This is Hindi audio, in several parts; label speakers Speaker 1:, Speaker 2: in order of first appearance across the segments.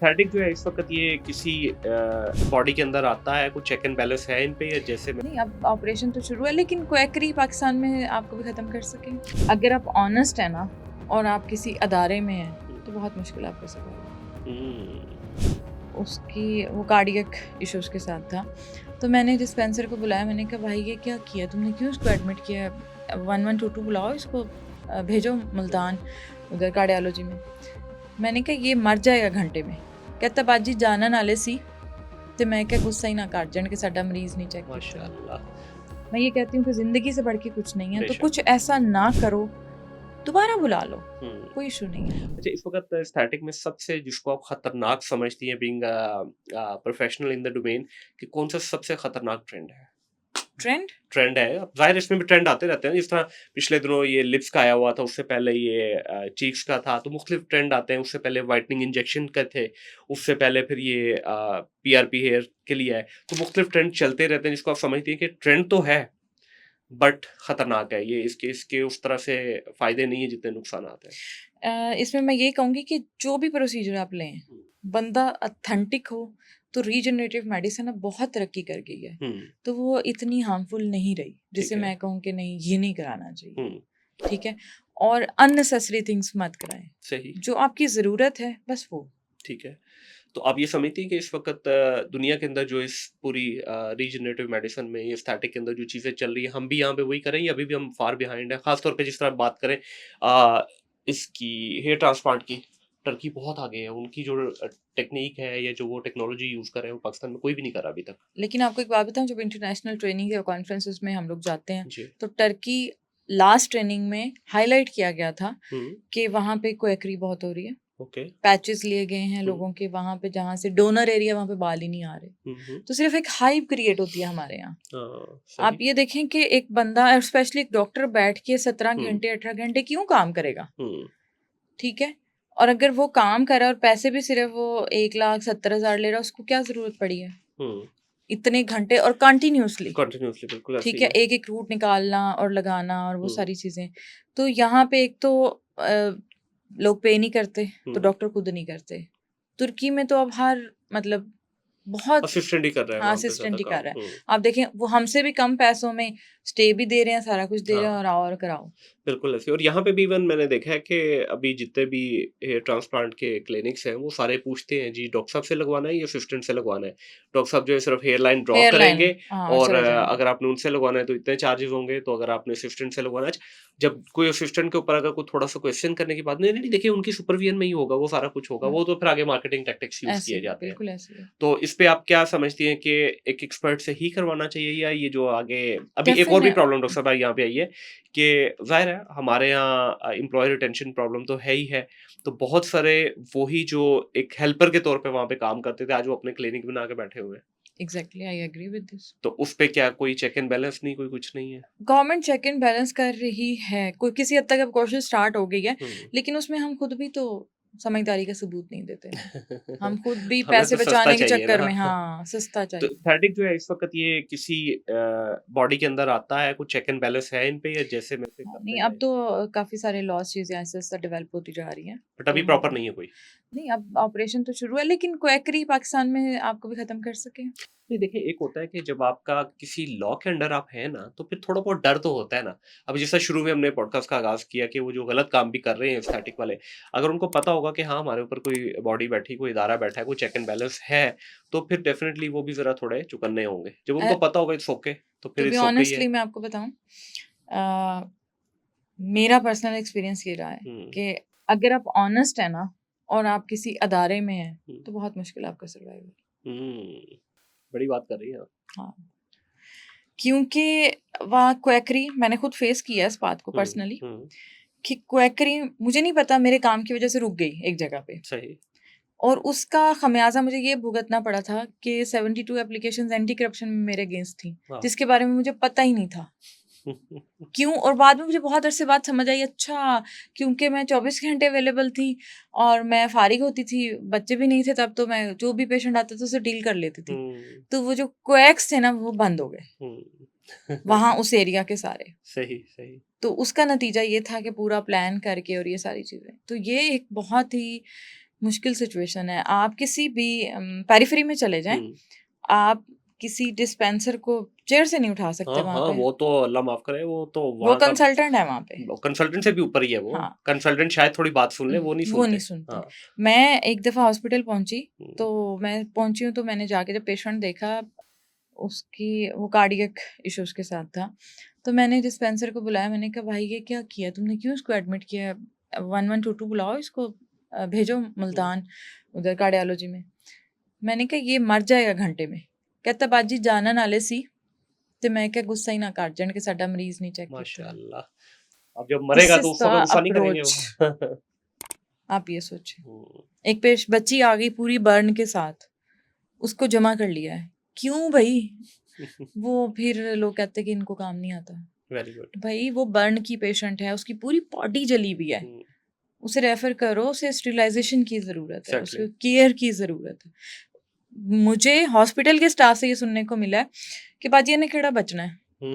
Speaker 1: सिंथेटिक जो है इस वक़्त ये किसी बॉडी के अंदर आता है, कुछ चेक एंड बैलेंस है इन पे या जैसे में
Speaker 2: नहीं, अब ऑपरेशन तो शुरू है, लेकिन क्वैकरी पाकिस्तान में आपको भी ख़त्म कर सकें। अगर आप ऑनेस्ट है ना और आप किसी अदारे में हैं तो बहुत मुश्किल आपको सर्वाइव।
Speaker 1: हुँ,
Speaker 2: उसकी वो कार्डियक इश्यूज़ के साथ था, तो मैंने डिस्पेंसर को बुलाया। मैंने कहा भाई ये क्या किया तुमने, क्यों इसको एडमिट किया, 1122 बुलाओ इसको, भेजो मुल्तान उधर कार्डियोलॉजी में। मैंने कहा ये मर जाएगा घंटे में। कहता बाजी जाना नाले सी, तो मैं क्या गुस्सा ही ना कर जान के साडा मरीज नहीं चेक किया।
Speaker 1: माशाअल्लाह।
Speaker 2: मैं ये कहती हूँ कि ज़िंदगी से बढ़ के कुछ नहीं है, तो
Speaker 1: बेशक।
Speaker 2: कुछ ऐसा ना करो, दोबारा बुला लो,
Speaker 1: हुँ।
Speaker 2: कोई इशू नहीं है।
Speaker 1: अच्छा, इस वक़्त एस्थेटिक में सबसे जिसको आप खतरनाक समझती हैं being professional in the domain कि कौन-सा सबसे खतरनाक ट्रेंड है?
Speaker 2: ट्रेंड
Speaker 1: ट्रेंड है, अब ज़ाहिर है इसमें भी ट्रेंड आते रहते हैं, जिस तरह पिछले दिनों ये लिप्स का आया हुआ था, उससे पहले ये चीक्स का था, तो मुख्तलिफ ट्रेंड आते हैं, उससे पहले व्हाइटनिंग इंजेक्शन का थे, उससे पहले फिर ये पीआरपी हेयर के लिए है, तो मुख्तलिफ ट्रेंड चलते रहते हैं जिसको आप समझती हैं कि ट्रेंड तो है, बट खतरनाक है, ये इसके इसके उस तरह से फ़ायदे नहीं है जितने नुकसानात हैं।
Speaker 2: इसमें मैं ये कहूँगी कि जो भी प्रोसीजर आप लें,
Speaker 1: हुँ,
Speaker 2: बंदा ऑथेंटिक हो, तो रीजनरेटिव मेडिसिन अब बहुत तरक्की कर गई है,
Speaker 1: हुँ,
Speaker 2: तो वो इतनी हार्मफुल नहीं रही, जिससे
Speaker 1: ठीक है।
Speaker 2: मैं कहूँ कि नहीं ये नहीं कराना चाहिए,
Speaker 1: हुँ,
Speaker 2: ठीक है? और अननेसेसरी थिंग्स मत कराएं,
Speaker 1: सही,
Speaker 2: जो आपकी ज़रूरत है बस वो।
Speaker 1: ठीक है। तो आप ये समझती हैं कि इस वक़्त दुनिया के अंदर जो इस पूरी रीजनरेटिव मेडिसिन में, ये एस्थेटिक के अंदर जो चीज़ें चल रही हैं, हम भी यहाँ पे वही करें या अभी भी हम फार बिहाइंड हैं? ख़ास तौर पे जिस तरह आप बात करें इसकी हेयर ट्रांसप्लांट की, टर्की बहुत आगे है। उनकी जो टेक्नीक है या जो वो टेक्नोलॉजी यूज़ कर रहे हैं, वो पाकिस्तान में कोई भी नहीं करा अभी तक।
Speaker 2: लेकिन आपको एक बात बताऊँ, जब इंटरनेशनल ट्रेनिंग या कॉन्फ्रेंसेस में हम लोग जाते हैं,
Speaker 1: जी।
Speaker 2: तो टर्की लास्ट ट्रेनिंग में हाईलाइट किया गया था
Speaker 1: हुँ,
Speaker 2: कि वहाँ पे क्वेकरी बहुत हो रही है।
Speaker 1: ओके।
Speaker 2: पैचेस लिए गए हैं
Speaker 1: हुँ,
Speaker 2: लोगों के वहाँ पे, जहाँ से डोनर एरिया, वहाँ पे बाल ही नहीं आ रहे।
Speaker 1: हुँ, हुँ।
Speaker 2: तो सिर्फ एक हाइप क्रिएट होती है हमारे यहाँ।
Speaker 1: हाँ,
Speaker 2: आप
Speaker 1: सही।
Speaker 2: ये देखें कि एक बंदा और स्पेशली एक डॉक्टर बैठ के 17
Speaker 1: हुँ,
Speaker 2: घंटे 18 घंटे क्यों काम करेगा,
Speaker 1: हुँ,
Speaker 2: ठीक है? और अगर वो काम कर रहा है और पैसे भी सिर्फ वो 1,70,000 ले रहा है, उसको क्या ज़रूरत पड़ी है
Speaker 1: हुँ।
Speaker 2: इतने घंटे और कंटिन्यूअसली,
Speaker 1: कंटीन्यूअसली बिल्कुल ऐसे
Speaker 2: ठीक
Speaker 1: ही
Speaker 2: है?
Speaker 1: है।
Speaker 2: एक-एक रूट निकालना और लगाना और वो
Speaker 1: हुँ,
Speaker 2: सारी चीज़ें। तो यहाँ पे एक तो लोग पे नहीं करते, तो
Speaker 1: हुँ।
Speaker 2: डॉक्टर खुद नहीं करते। तुर्की में तो अब हर मतलब बहुत,
Speaker 1: असिस्टेंट ही कर रहा है
Speaker 2: हाँ,
Speaker 1: वहाँ पे ज़्यादा
Speaker 2: असिस्टेंट ही कर
Speaker 1: काम।
Speaker 2: रहा है।
Speaker 1: हुँ।
Speaker 2: आप देखें वो हमसे भी कम पैसों में स्टे भी दे रहे हैं, सारा कुछ दे रहे हैं,
Speaker 1: हाँ।
Speaker 2: और आओ और कराओ।
Speaker 1: बिल्कुल ऐसे, और यहाँ पे भी इवन मैंने देखा है कि अभी जितने भी हेयर ट्रांसप्लांट के क्लिनिक्स हैं वो सारे पूछते हैं जी डॉक्टर साहब से लगवाना है या असिस्टेंट से लगवाना है। डॉक्टर साहब जो है सिर्फ hairline draw
Speaker 2: hairline,
Speaker 1: करेंगे
Speaker 2: हाँ, और
Speaker 1: और
Speaker 2: चले जाएँगे।
Speaker 1: अगर आपने उनसे लगवाना है तो इतने चार्जेस होंगे, तो अगर आपने असिस्टेंट से लगवाना है जब कोई असिस्टेंट के ऊपर अगर कोई थोड़ा सा क्वेश्चन करने की बात नहीं नहीं देखिए उनकी सुपरविजन में ही होगा, वो सारा कुछ होगा,
Speaker 2: हुँ,
Speaker 1: वो तो फिर आगे मार्केटिंग टैक्टिक्स यूज
Speaker 2: ऐसे
Speaker 1: किए
Speaker 2: ही है,
Speaker 1: जाते हैं।
Speaker 2: बिल्कुल ऐसे ही है।
Speaker 1: तो इस पे आप क्या समझती हैं कि एक एक्सपर्ट से ही करवाना चाहिए या ये जो आगे अभी एक और भी
Speaker 2: डेफ़िने
Speaker 1: प्रॉब्लम डॉक्टर साहब यहाँ पे आई है कि ज़ाहिर है हमारे यहाँ एम्प्लॉयी रिटेंशन प्रॉब्लम तो है ही है। तो बहुत सारे वही जो एक हेल्पर के तौर पे वहाँ पे काम करते थे, आज वो अपने क्लिनिक बना के बैठे हुए हैं।
Speaker 2: Exactly, I agree with this.
Speaker 1: तो उस पे क्या कोई चेक एंड बैलेंस नहीं, कोई कुछ नहीं है?
Speaker 2: गवर्नमेंट चेक एंड बैलेंस कर रही है, कोई किसी हद तक अब कोशिश स्टार्ट हो गई है,
Speaker 1: हुँ।
Speaker 2: लेकिन उसमें हम खुद भी तो समझदारी का सबूत नहीं देते ना। हम खुद भी
Speaker 1: हमें
Speaker 2: पैसे
Speaker 1: तो सस्ता
Speaker 2: बचाने के
Speaker 1: चाहिए
Speaker 2: चक्कर
Speaker 1: ना।
Speaker 2: में, हाँ, सस्ता
Speaker 1: तो
Speaker 2: चाहिए।
Speaker 1: एस्थेटिक जो है इस वक़्त ये किसी बॉडी के अंदर आता है, कुछ चेक एंड बैलेंस है इन पे या जैसे में से
Speaker 2: हाँ, नहीं,
Speaker 1: करते
Speaker 2: अब
Speaker 1: जाएँ?
Speaker 2: तो काफ़ी सारे लॉज़ चीज़ें ऐसे-ऐसे डेवलप होती जा रही हैं,
Speaker 1: बट
Speaker 2: तो
Speaker 1: अभी
Speaker 2: वहाँ
Speaker 1: प्रॉपर
Speaker 2: पे
Speaker 1: नहीं है कोई।
Speaker 2: नहीं, अब ऑपरेशन तो शुरू है, लेकिन क्वैकरी पाकिस्तान में आपको भी ख़त्म कर सकें।
Speaker 1: नहीं देखिए, एक होता है कि जब आपका किसी लॉ के अंडर आप हैं ना, तो फिर थोड़ा बहुत डर तो होता है ना। अब जैसा शुरू में हमने पॉडकास्ट का आगाज़ किया कि वो जो गलत काम भी कर रहे हैं एस्थेटिक वाले, अगर उनको पता होगा कि हाँ, हमारे ऊपर कोई बॉडी बैठी, कोई इदारा बैठा है, कोई चेक एंड बैलेंस है, तो फिर डेफ़िनिटली वो भी ज़रा थोड़े चौकन्ने होंगे। जब
Speaker 2: अ,
Speaker 1: उनको पता होगा इट्स ओके, तो फिर
Speaker 2: टू बी
Speaker 1: इट्स ओके ही है।
Speaker 2: ऑनेस्टली मैं आपको बताऊँ, अ, मेरा पर्सनल एक्सपीरियंस ये रहा है
Speaker 1: हुँ,
Speaker 2: कि अगर आप ऑनेस्ट है ना और आप किसी अदारे में हैं,
Speaker 1: हुँ,
Speaker 2: तो बहुत मुश्किल है आपका सर्वाइवल।
Speaker 1: हुँ। बड़ी बात कर रही हैं आप।
Speaker 2: हाँ, क्योंकि वहाँ क्वैकरी मैंने खुद फेस किया है इस बात को
Speaker 1: हुँ,
Speaker 2: पर्सनली,
Speaker 1: हुँ,
Speaker 2: कि क्वैकरी मुझे नहीं पता मेरे काम की वज़ह से रुक गई एक जगह पे,
Speaker 1: सही।
Speaker 2: और उसका ख़मियाज़ा मुझे ये भुगतना पड़ा था कि 72 एप्लीकेशंस एंटी करप्शन में मेरे अगेंस्ट थी,
Speaker 1: वाह!
Speaker 2: जिसके बारे में मुझे पता ही नहीं था। क्यों? और बाद में मुझे बहुत अरसे बाद समझ आई, अच्छा, क्योंकि मैं 24 घंटे अवेलेबल थी और मैं फ़ारिग होती थी, बच्चे भी नहीं थे तब, तो मैं जो भी पेशेंट आता था उससे डील कर लेती थी।
Speaker 1: हुँ,
Speaker 2: तो वो जो क्वैक्स थे ना वो बंद हो गए,
Speaker 1: हुँ।
Speaker 2: वहाँ उस एरिया के सारे।
Speaker 1: सही, सही।
Speaker 2: तो उसका नतीजा ये था कि पूरा प्लान करके और ये सारी चीज़ें। तो ये एक बहुत ही मुश्किल सिचुएशन है। आप किसी भी पेरिफेरी में चले जाएं,
Speaker 1: हम्म,
Speaker 2: आप किसी डिस्पेंसर को चेयर से नहीं उठा सकते
Speaker 1: हाँ
Speaker 2: वहां
Speaker 1: हाँ,
Speaker 2: पे।
Speaker 1: वो तो अल्लाह माफ करे, वो तो
Speaker 2: वो
Speaker 1: वहाँ का
Speaker 2: कंसल्टेंट है वहां पे।
Speaker 1: कंसल्टेंट से भी ऊपर ही है। वो
Speaker 2: हाँ।
Speaker 1: कंसल्टेंट शायद थोड़ी बात सुन ले, वो नहीं
Speaker 2: वो नहीं
Speaker 1: सुनते।
Speaker 2: सुनते।
Speaker 1: हाँ।
Speaker 2: मैं एक दफ़ा हॉस्पिटल पहुंची,
Speaker 1: हम्म,
Speaker 2: तो मैं पहुंची हूँ तो मैंने जाके जब पेशेंट देखा, उसकी वो कार्डियक इश्यूज के साथ था, तो मैंने डिस्पेंसर को बुलाया। मैंने कहा भाई ये क्या किया तुमने, क्यों इसको एडमिट किया है? 1122 बुलाओ इसको, भेजो
Speaker 1: हम्म,
Speaker 2: मुल्तान उधर कार्डियोलॉजी में। मैंने कहा ये मर जाएगा घंटे में। कहता बाजी जाना नाले सी। तो मैं क्या गुस्सा ही ना कर जान कि साडा मरीज नहीं चेक किया।
Speaker 1: माशाल्लाह। अब जब
Speaker 2: दिस
Speaker 1: मरेगा
Speaker 2: इज
Speaker 1: तो उस
Speaker 2: द
Speaker 1: समय गुस्सा नहीं करेंगे
Speaker 2: अप्रोच।
Speaker 1: वो।
Speaker 2: आप ये सोचें,
Speaker 1: हम्म,
Speaker 2: एक बच्ची आ गई पूरी बर्न के साथ, उसको जमा कर लिया है। क्यों भाई? वो फिर लोग कहते हैं कि इनको काम नहीं आता।
Speaker 1: Very good.
Speaker 2: भाई वो बर्न की पेशेंट है, उसकी पूरी बॉडी जली हुई है, उसे रेफर करो, उसे स्टरिलाइजेशन की ज़रूरत है,
Speaker 1: एग्जैक्टली।
Speaker 2: उसको केयर की ज़रूरत है। मुझे हॉस्पिटल के स्टाफ से ये सुनने को मिला है कि बाजी ने केड़ा बचना है,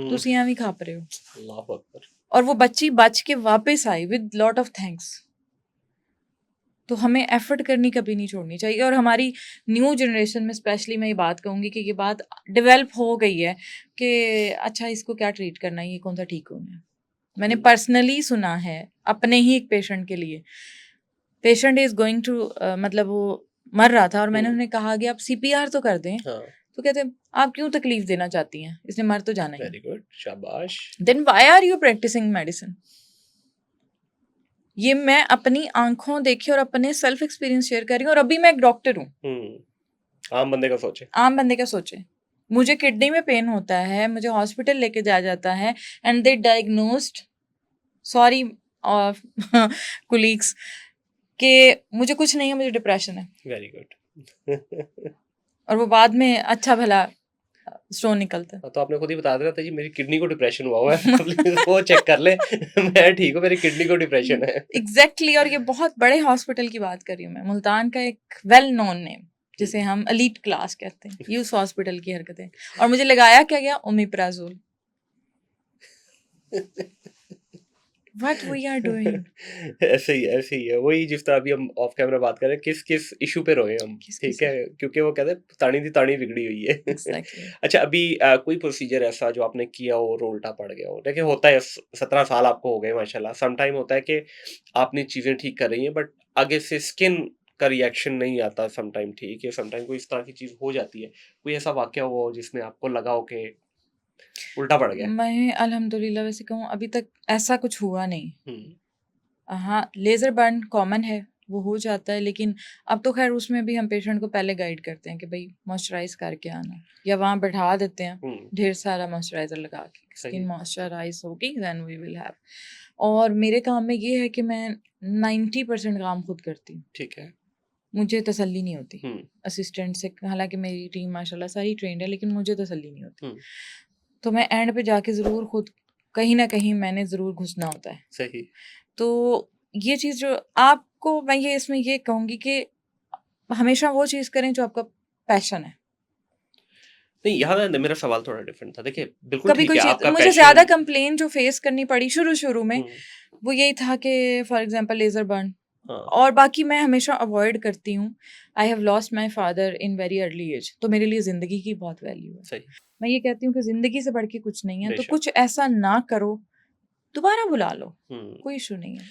Speaker 2: तुसी एवें खाप रहे हो।
Speaker 1: अल्लाह अकबर।
Speaker 2: और वो बच्ची बच के वापस आई विद लॉट ऑफ थैंक्स। तो हमें एफर्ट करनी कभी नहीं छोड़नी चाहिए। और हमारी न्यू जनरेशन में स्पेशली मैं ये बात कहूँगी कि ये बात डेवलप हो गई है कि अच्छा इसको क्या ट्रीट करना है, ये कौन सा ठीक होना है। मैंने पर्सनली सुना है अपने ही एक पेशेंट के लिए, पेशेंट इज गोइंग टू मतलब वो मर रहा था और मैंने उन्हें कहा कि आप सीपीआर तो कर दें।
Speaker 1: हाँ,
Speaker 2: तो कहते हैं आप क्यों तकलीफ देना चाहती हैं, इसने मर तो जाना ही।
Speaker 1: वेरी गुड, शाबाश।
Speaker 2: Then why are you practising medicine? ये मैं अपनी आंखों देखी और अपने सेल्फ एक्सपीरियंस शेयर कर रही हूँ। और अभी मैं एक डॉक्टर हूँ।
Speaker 1: आम बंदे का सोचे।
Speaker 2: आम बंदे का सोचे, मुझे किडनी में पेन होता है, मुझे हॉस्पिटल लेके जाया जाता है and they diagnosed, sorry colleagues, कि मुझे कुछ नहीं है, मुझे डिप्रेशन है।
Speaker 1: Very good.
Speaker 2: और वो बाद में अच्छा भला स्टोन निकलता है।
Speaker 1: तो आपने खुद ही बता दिया था जी मेरी किडनी को डिप्रेशन हुआ है। प्लीज वो चेक कर ले। मैं ठीक हूँ, मेरी किडनी को डिप्रेशन है।
Speaker 2: एग्जैक्टली। और ये बहुत बड़े हॉस्पिटल की बात कर रही हूँ मैं, मुल्तान का एक वेल नोन नेम जिसे हम एलीट क्लास कहते हैं, ये उस हॉस्पिटल की हरकतें। और मुझे लगाया क्या गया, omeprazole. What we are doing.
Speaker 1: ऐसे ही है वही, जिस तरह अभी हम ऑफ कैमरा बात कर रहे हैं, किस किस इशू पे रोए हम। ठीक है, क्योंकि वो कहते हैं तानी दी तानी बिगड़ी हुई है।
Speaker 2: Exactly.
Speaker 1: अच्छा, अभी कोई प्रोसीजर ऐसा जो आपने किया हो और उल्टा पड़ गया हो? देखिए होता है, 17 साल आपको हो गए माशाल्लाह। सम टाइम होता है कि आपने चीजें ठीक कर रही हैं बट आगे से स्किन का रिएक्शन नहीं आता सम टाइम, ठीक है, सम टाइम कोई इस तरह की चीज हो जाती है। कोई ऐसा वाकया हुआ हो जिसमें आपको लगा हो कि उल्टा पड़ गया?
Speaker 2: मैं अल्हम्दुलिल्लाह वैसे कहूँ अभी तक ऐसा कुछ हुआ नहीं।
Speaker 1: हम्म,
Speaker 2: हाँ, लेज़र बर्न कॉमन है, वो हो जाता है, लेकिन अब तो खैर उसमें भी हम पेशेंट को पहले गाइड करते हैं कि भाई मॉइस्चराइज करके आना, या वहाँ बैठा देते हैं ढेर सारा मॉइस्चराइजर लगा के, स्किन मॉइस्चराइज होगी देन वी विल हैव। और मेरे काम में ये है कि मैं 90% काम खुद करती हूँ।
Speaker 1: ठीक है।
Speaker 2: मुझे तसल्ली नहीं होती असिस्टेंट से, हालांकि मेरी टीम माशाल्लाह सारी ट्रेंड है, लेकिन मुझे तसल्ली नहीं होती। तो मैं एंड पे जाके ज़रूर खुद कहीं ना कहीं मैंने ज़रूर घुसना होता है।
Speaker 1: सही।
Speaker 2: तो ये चीज़ जो आपको, मैं ये इसमें ये कहूँगी कि हमेशा वो चीज़ करें जो आपका पैशन है।
Speaker 1: नहीं, यहाँ ना मेरा सवाल थोड़ा डिफरेंट था। देखिए बिल्कुल
Speaker 2: कभी
Speaker 1: ठीक
Speaker 2: कोई
Speaker 1: है,
Speaker 2: चीज़
Speaker 1: आपका
Speaker 2: मुझे ज़्यादा
Speaker 1: पैशन।
Speaker 2: कंप्लेन जो फेस करनी पड़ी शुरू में, वो यही था कि फॉर एग्जांपल लेज़र बर्न।
Speaker 1: हाँ,
Speaker 2: और बाकी मैं हमेशा अवॉइड करती हूँ। I have lost my father in very early age, तो मेरे लिए ज़िंदगी की बहुत वैल्यू है।
Speaker 1: सही।
Speaker 2: मैं ये कहती हूँ कि ज़िंदगी से बढ़ के कुछ नहीं है, तो
Speaker 1: बेशक।
Speaker 2: कुछ ऐसा ना करो, दोबारा बुला लो, कोई इशू नहीं है।